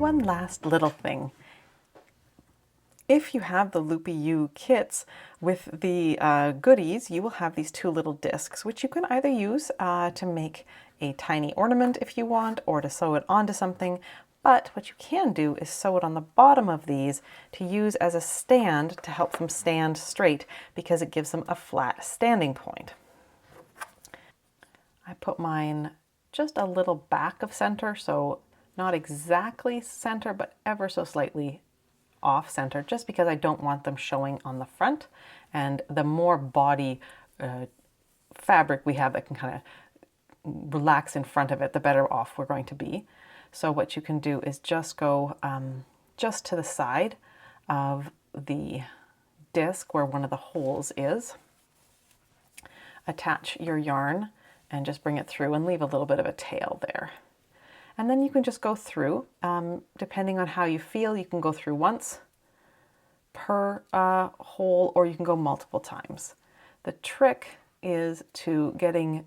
one last little thing. If you have the Loopy Ewe kits with the goodies, you will have these two little discs, which you can either use to make a tiny ornament if you want, or to sew it onto something. But what you can do is sew it on the bottom of these to use as a stand to help them stand straight, because it gives them a flat standing point. I put mine just a little back of center, so not exactly center, but ever so slightly off center, just because I don't want them showing on the front. And the more body fabric we have that can kind of relax in front of it, the better off we're going to be. So what you can do is just go just to the side of the disc where one of the holes is. Attach your yarn and just bring it through and leave a little bit of a tail there. And then you can just go through, depending on how you feel, you can go through once per hole, or you can go multiple times. The trick is to getting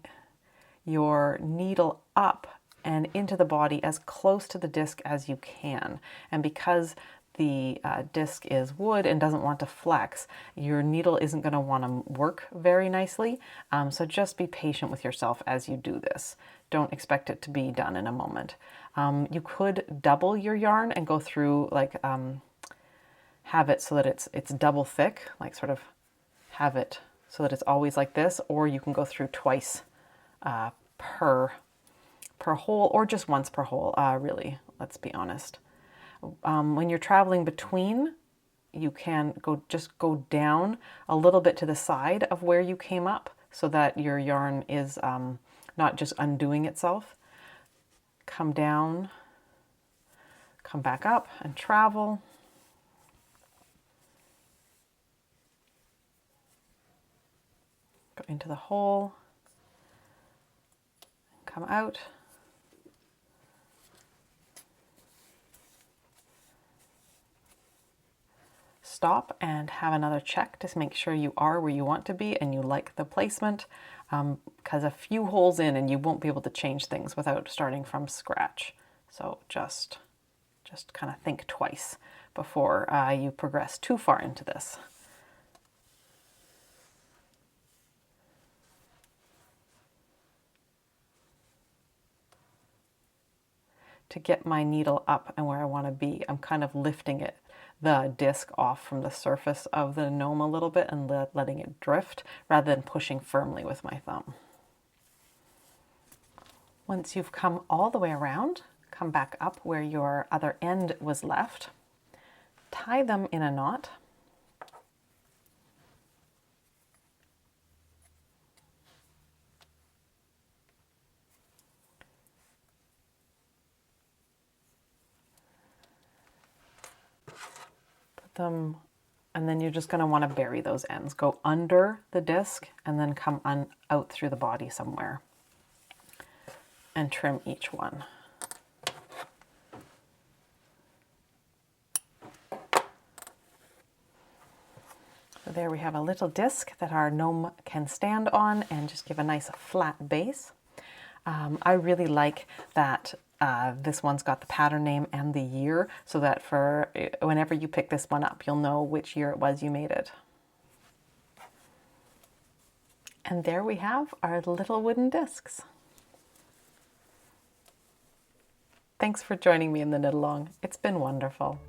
your needle up and into the body as close to the disc as you can. And because the disc is wood and doesn't want to flex, your needle isn't going to want to work very nicely. So just be patient with yourself as you do this. Don't expect it to be done in a moment. You could double your yarn and go through, like have it so that it's double thick, like sort of have it so that it's always like this, or you can go through twice per hole, or just once per hole, really, let's be honest. When you're traveling between, you can just go down a little bit to the side of where you came up, so that your yarn is not just undoing itself. Come down, come back up and travel. Go into the hole, come out. Stop and have another check to make sure you are where you want to be and you like the placement, because a few holes in and you won't be able to change things without starting from scratch. So just kind of think twice before you progress too far into this. To get my needle up and where I want to be, I'm kind of lifting the disc off from the surface of the gnome a little bit and letting it drift rather than pushing firmly with my thumb. Once you've come all the way around, come back up where your other end was left, tie them in a knot. Them, and then you're just going to want to bury those ends. Go under the disc and then come out through the body somewhere and trim each one. So there we have a little disc that our gnome can stand on and just give a nice flat base. I really like that this one's got the pattern name and the year, so that for whenever you pick this one up, you'll know which year it was you made it. And there we have our little wooden discs. Thanks for joining me in the knit along. It's been wonderful.